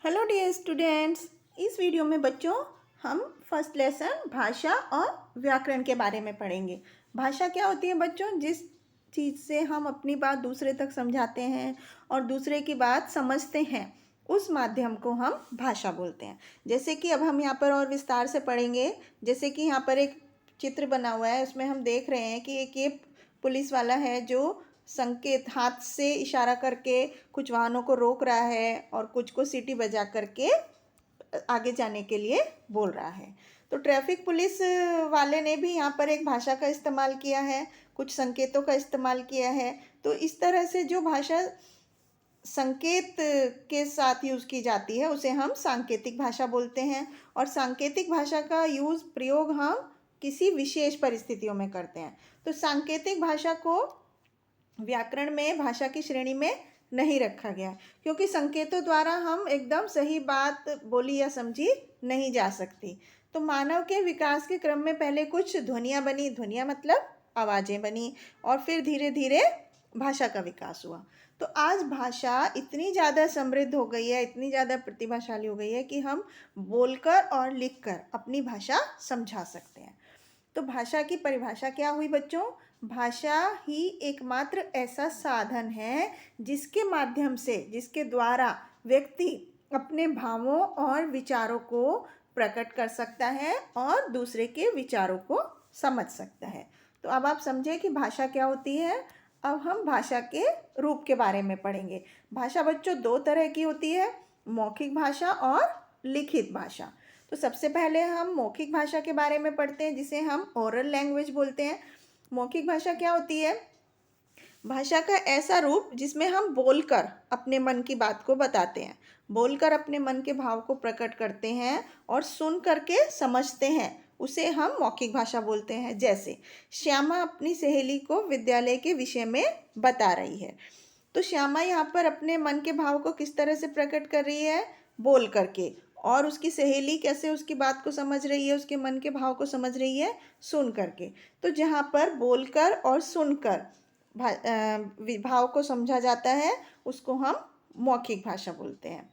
Hello dear students. इस video में बच्चों हम फर्स्ट लेसन भाषा और व्याकरण के बारे में पढ़ेंगे। भाषा क्या होती है बच्चों? जिस चीज़ से हम अपनी बात दूसरे तक समझाते हैं और दूसरे की बात समझते हैं, उस माध्यम को हम भाषा बोलते हैं। जैसे कि अब हम यहाँ पर और विस्तार से पढ़ेंगे। जैसे कि यहाँ पर एक चित्र बना हुआ है, उसमें हम देख रहे हैं कि एक ये पुलिस वाला है जो संकेत हाथ से इशारा करके कुछ वाहनों को रोक रहा है और कुछ को सीटी बजा करके आगे जाने के लिए बोल रहा है। तो ट्रैफिक पुलिस वाले ने भी यहाँ पर एक भाषा का इस्तेमाल किया है, कुछ संकेतों का इस्तेमाल किया है। तो इस तरह से जो भाषा संकेत के साथ यूज़ की जाती है उसे हम सांकेतिक भाषा बोलते हैं। और सांकेतिक भाषा का प्रयोग हम किसी विशेष परिस्थितियों में करते हैं। तो सांकेतिक भाषा को व्याकरण में भाषा की श्रेणी में नहीं रखा गया, क्योंकि संकेतों द्वारा हम एकदम सही बात बोली या समझी नहीं जा सकती। तो मानव के विकास के क्रम में पहले कुछ ध्वनियाँ बनी, ध्वनियाँ मतलब आवाज़ें बनी, और फिर धीरे धीरे भाषा का विकास हुआ। तो आज भाषा इतनी ज़्यादा समृद्ध हो गई है, इतनी ज़्यादा प्रतिभाशाली हो गई है कि हम बोलकर और लिखकर अपनी भाषा समझा सकते हैं। तो भाषा की परिभाषा क्या हुई बच्चों? भाषा ही एकमात्र ऐसा साधन है जिसके माध्यम से, जिसके द्वारा व्यक्ति अपने भावों और विचारों को प्रकट कर सकता है और दूसरे के विचारों को समझ सकता है। तो अब आप समझे कि भाषा क्या होती है। अब हम भाषा के रूप के बारे में पढ़ेंगे। भाषा बच्चों दो तरह की होती है, मौखिक भाषा और लिखित भाषा। तो सबसे पहले हम मौखिक भाषा के बारे में पढ़ते हैं, जिसे हम ओरल लैंग्वेज बोलते हैं। मौखिक भाषा क्या होती है? भाषा का ऐसा रूप जिसमें हम बोलकर अपने मन की बात को बताते हैं, बोलकर अपने मन के भाव को प्रकट करते हैं और सुन करके समझते हैं, उसे हम मौखिक भाषा बोलते हैं। जैसे श्यामा अपनी सहेली को विद्यालय के विषय में बता रही है। तो श्यामा यहाँ पर अपने मन के भाव को किस तरह से प्रकट कर रही है? बोल करके। और उसकी सहेली कैसे उसकी बात को समझ रही है, उसके मन के भाव को समझ रही है? सुन करके। तो जहाँ पर बोलकर और सुनकर भाव को समझा जाता है, उसको हम मौखिक भाषा बोलते हैं।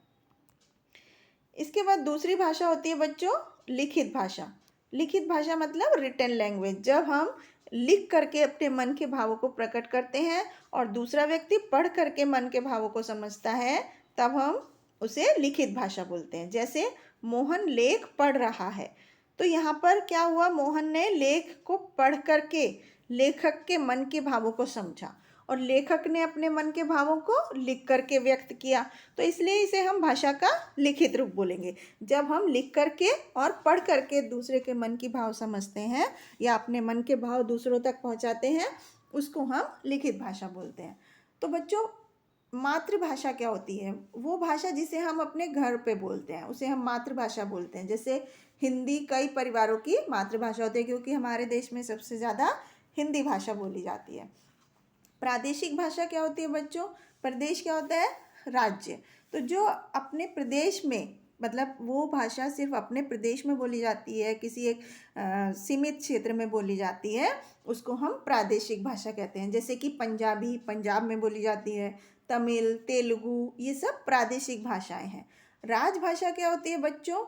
इसके बाद दूसरी भाषा होती है बच्चों लिखित भाषा। लिखित भाषा मतलब रिटन लैंग्वेज। जब हम लिख करके अपने मन के भावों को प्रकट करते हैं और दूसरा व्यक्ति पढ़ करके मन के भावों को समझता है, तब हम उसे लिखित भाषा बोलते हैं। जैसे मोहन लेख पढ़ रहा है। तो यहाँ पर क्या हुआ? मोहन ने लेख को पढ़ करके लेखक के मन के भावों को समझा और लेखक ने अपने मन के भावों को लिख करके व्यक्त किया। तो इसलिए इसे हम भाषा का लिखित रूप बोलेंगे। जब हम लिख करके और पढ़ करके दूसरे के मन की भाव समझते हैं या अपने मन के भाव दूसरों तक पहुंचाते हैं, उसको हम लिखित भाषा बोलते हैं। तो बच्चों मातृभाषा क्या होती है? वो भाषा जिसे हम अपने घर पे बोलते हैं, उसे हम मातृभाषा बोलते हैं। जैसे हिंदी कई परिवारों की मातृभाषा होती है, क्योंकि हमारे देश में सबसे ज़्यादा हिंदी भाषा बोली जाती है। प्रादेशिक भाषा क्या होती है बच्चों? प्रदेश क्या होता है? राज्य। तो जो अपने प्रदेश में, मतलब वो भाषा सिर्फ अपने प्रदेश में बोली जाती है, किसी एक सीमित क्षेत्र में बोली जाती है, उसको हम प्रादेशिक भाषा कहते हैं। जैसे कि पंजाबी पंजाब में बोली जाती है, तमिल, तेलुगु, ये सब प्रादेशिक भाषाएं हैं। राजभाषा क्या होती है बच्चों?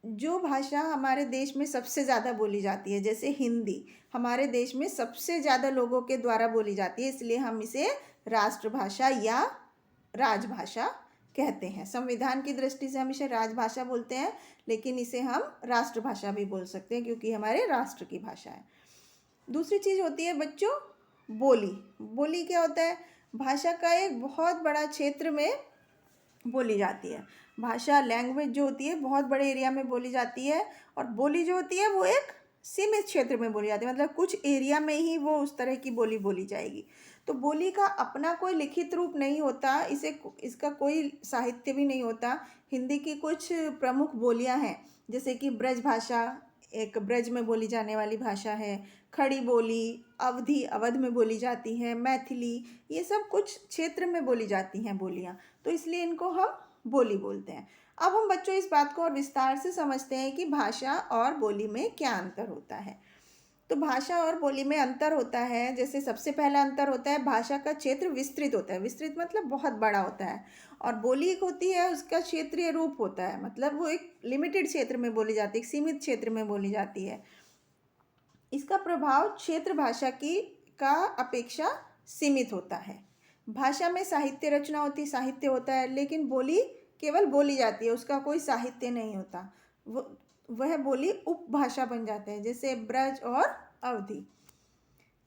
जो भाषा हमारे देश में सबसे ज़्यादा बोली जाती है, जैसे हिंदी हमारे देश में सबसे ज़्यादा लोगों के द्वारा बोली जाती है, इसलिए हम इसे राष्ट्रभाषा या राजभाषा कहते हैं। संविधान की दृष्टि से हम इसे राजभाषा बोलते हैं, लेकिन इसे हम राष्ट्रभाषा भी बोल सकते हैं, क्योंकि हमारे राष्ट्र की भाषा है। दूसरी चीज़ होती है बच्चों बोली। बोली क्या होता है? भाषा का एक बहुत बड़ा क्षेत्र में बोली जाती है। भाषा लैंग्वेज जो होती है बहुत बड़े एरिया में बोली जाती है, और बोली जो होती है वो एक सीमित क्षेत्र में बोली जाती है, मतलब कुछ एरिया में ही वो उस तरह की बोली बोली जाएगी। तो बोली का अपना कोई लिखित रूप नहीं होता, इसका कोई साहित्य भी नहीं होता। हिंदी की कुछ प्रमुख बोलियां हैं, जैसे कि ब्रज भाषा एक ब्रज में बोली जाने वाली भाषा है, खड़ी बोली अवधि अवध में बोली जाती है, मैथिली, ये सब कुछ क्षेत्र में बोली जाती हैं बोलियां, तो इसलिए इनको हम बोली बोलते हैं। अब हम बच्चों इस बात को और विस्तार से समझते हैं कि भाषा और बोली में क्या अंतर होता है। तो भाषा और बोली में अंतर होता है। जैसे सबसे पहला अंतर होता है, भाषा का क्षेत्र विस्तृत होता है। विस्तृत मतलब बहुत बड़ा होता है। और बोली एक होती है, उसका क्षेत्रीय रूप होता है, मतलब वो एक लिमिटेड क्षेत्र में बोली जाती है, एक सीमित क्षेत्र में बोली जाती है। इसका प्रभाव क्षेत्र भाषा की का अपेक्षा सीमित होता है। भाषा में साहित्य रचना होती, साहित्य होता है, लेकिन बोली केवल बोली जाती है, उसका कोई साहित्य नहीं होता। वह बोली उपभाषा बन जाते हैं, जैसे ब्रज और अवधि।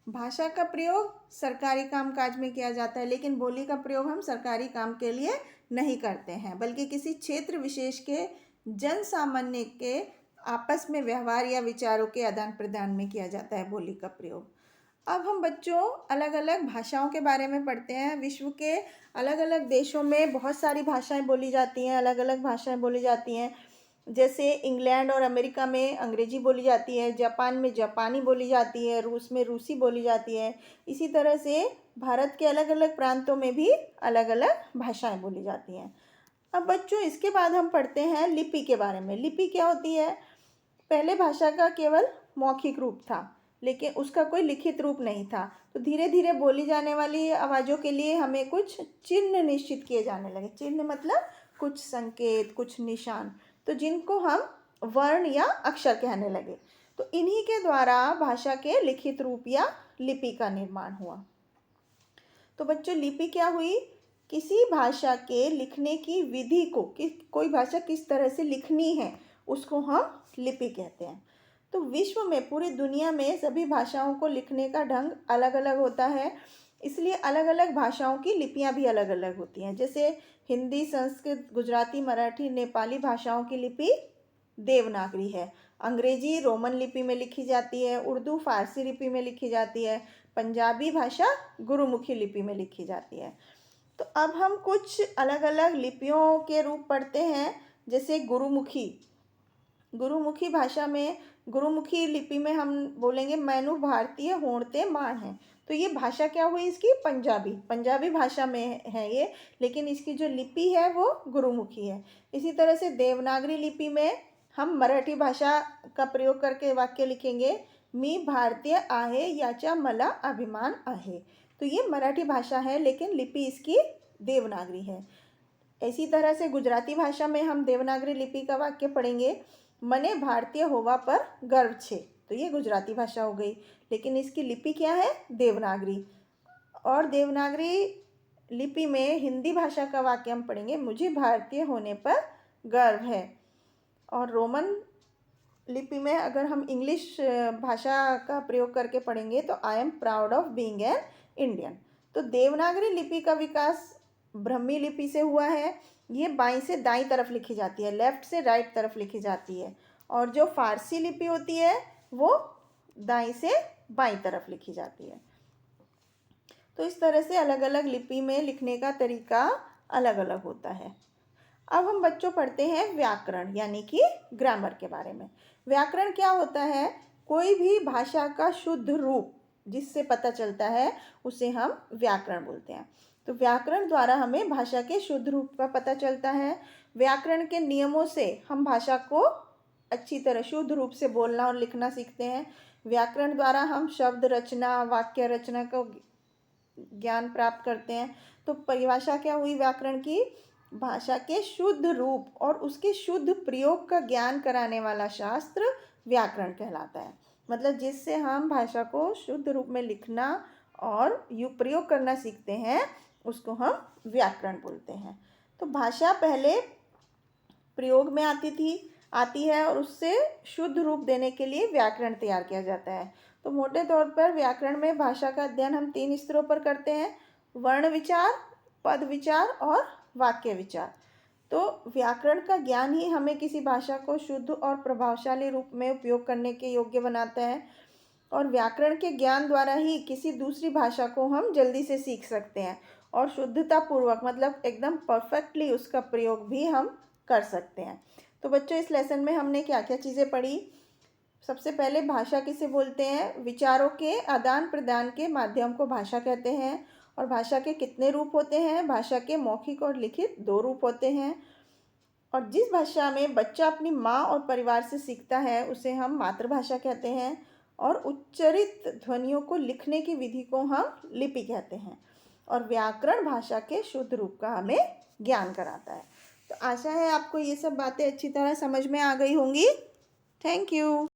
भाषा का प्रयोग सरकारी कामकाज में किया जाता है, लेकिन बोली का प्रयोग हम सरकारी काम के लिए नहीं करते हैं, बल्कि किसी क्षेत्र विशेष के जन सामान्य के आपस में व्यवहार या विचारों के आदान प्रदान में किया जाता है बोली का प्रयोग। अब हम बच्चों अलग अलग भाषाओं के बारे में पढ़ते हैं। विश्व के अलग अलग देशों में बहुत सारी भाषाएं बोली जाती हैं, अलग अलग भाषाएं बोली जाती हैं। जैसे इंग्लैंड और अमेरिका में अंग्रेजी बोली जाती है, जापान में जापानी बोली जाती है, रूस में रूसी बोली जाती है। इसी तरह से भारत के अलग अलग प्रांतों में भी अलग अलग भाषाएं बोली जाती हैं। अब बच्चों इसके बाद हम पढ़ते हैं लिपि के बारे में। लिपि क्या होती है? पहले भाषा का केवल मौखिक रूप था, लेकिन उसका कोई लिखित रूप नहीं था। तो धीरे धीरे बोली जाने वाली आवाज़ों के लिए हमें कुछ चिन्ह निश्चित किए जाने लगे। चिन्ह मतलब कुछ संकेत, कुछ निशान, तो जिनको हम वर्ण या अक्षर कहने लगे। तो इन्हीं के द्वारा भाषा के लिखित रूप या लिपि का निर्माण हुआ। तो बच्चों लिपि क्या हुई? किसी भाषा के लिखने की विधि को, कोई भाषा किस तरह से लिखनी है, उसको हम लिपि कहते हैं। तो विश्व में, पूरी दुनिया में सभी भाषाओं को लिखने का ढंग अलग अलग होता है, इसलिए अलग अलग भाषाओं की लिपियां भी अलग अलग होती हैं। जैसे हिंदी, संस्कृत, गुजराती, मराठी, नेपाली भाषाओं की लिपि देवनागरी है। अंग्रेजी रोमन लिपि में लिखी जाती है। उर्दू फारसी लिपि में लिखी जाती है। पंजाबी भाषा गुरुमुखी लिपि में लिखी जाती है। तो अब हम कुछ अलग अलग लिपियों के रूप पढ़ते हैं। जैसे गुरुमुखी। गुरुमुखी भाषा में, गुरुमुखी लिपि में हम बोलेंगे मैनु भारतीय होणते माण है। तो ये भाषा क्या हुई इसकी? पंजाबी भाषा में है ये, लेकिन इसकी जो लिपि है वो गुरुमुखी है। इसी तरह से देवनागरी लिपि में हम मराठी भाषा का प्रयोग करके वाक्य लिखेंगे, मी भारतीय आहे याचा मला अभिमान आहे। तो ये मराठी भाषा है, लेकिन लिपि इसकी देवनागरी है। इसी तरह से गुजराती भाषा में हम देवनागरी लिपि का वाक्य पढ़ेंगे, मने भारतीय होवा पर गर्व छे। तो ये गुजराती भाषा हो गई, लेकिन इसकी लिपि क्या है? देवनागरी। और देवनागरी लिपि में हिंदी भाषा का वाक्य हम पढ़ेंगे, मुझे भारतीय होने पर गर्व है। और रोमन लिपि में अगर हम इंग्लिश भाषा का प्रयोग करके पढ़ेंगे तो I am proud of being an Indian. तो देवनागरी लिपि का विकास ब्रह्मी लिपि से हुआ है। ये बाईं से दाईं तरफ लिखी जाती है, लेफ्ट से राइट तरफ लिखी जाती है। और जो फारसी लिपि होती है वो दाईं से बाईं तरफ लिखी जाती है। तो इस तरह से अलग अलग लिपि में लिखने का तरीका अलग अलग होता है। अब हम बच्चों पढ़ते हैं व्याकरण यानी कि ग्रामर के बारे में। व्याकरण क्या होता है? कोई भी भाषा का शुद्ध रूप जिससे पता चलता है उसे हम व्याकरण बोलते हैं। तो व्याकरण द्वारा हमें भाषा के शुद्ध रूप का पता चलता है। व्याकरण के नियमों से हम भाषा को अच्छी तरह शुद्ध रूप से बोलना और लिखना सीखते हैं। व्याकरण द्वारा हम शब्द रचना, वाक्य रचना को ज्ञान प्राप्त करते हैं। तो परिभाषा क्या हुई व्याकरण की? भाषा के शुद्ध रूप और उसके शुद्ध प्रयोग का ज्ञान कराने वाला शास्त्र व्याकरण कहलाता है। मतलब जिससे हम भाषा को शुद्ध रूप में लिखना और प्रयोग करना सीखते हैं, उसको हम व्याकरण बोलते हैं। तो भाषा पहले प्रयोग में आती है और उससे शुद्ध रूप देने के लिए व्याकरण तैयार किया जाता है। तो मोटे तौर पर व्याकरण में भाषा का अध्ययन हम 3 स्तरों पर करते हैं, वर्ण विचार, पद विचार और वाक्य विचार। तो व्याकरण का ज्ञान ही हमें किसी भाषा को शुद्ध और प्रभावशाली रूप में उपयोग करने के योग्य बनाता है। और व्याकरण के ज्ञान द्वारा ही किसी दूसरी भाषा को हम जल्दी से सीख सकते हैं और शुद्धतापूर्वक, मतलब एकदम परफेक्टली उसका प्रयोग भी हम कर सकते हैं। तो बच्चों इस लेसन में हमने क्या क्या चीज़ें पढ़ी? सबसे पहले भाषा किसे बोलते हैं? विचारों के आदान प्रदान के माध्यम को भाषा कहते हैं। और भाषा के कितने रूप होते हैं? भाषा के मौखिक और लिखित 2 रूप होते हैं। और जिस भाषा में बच्चा अपनी माँ और परिवार से सीखता है उसे हम मातृभाषा कहते हैं। और उच्चरित ध्वनियों को लिखने की विधि को हम लिपि कहते हैं। और व्याकरण भाषा के शुद्ध रूप का हमें ज्ञान कराता है। तो आशा है आपको ये सब बातें अच्छी तरह समझ में आ गई होंगी। Thank you.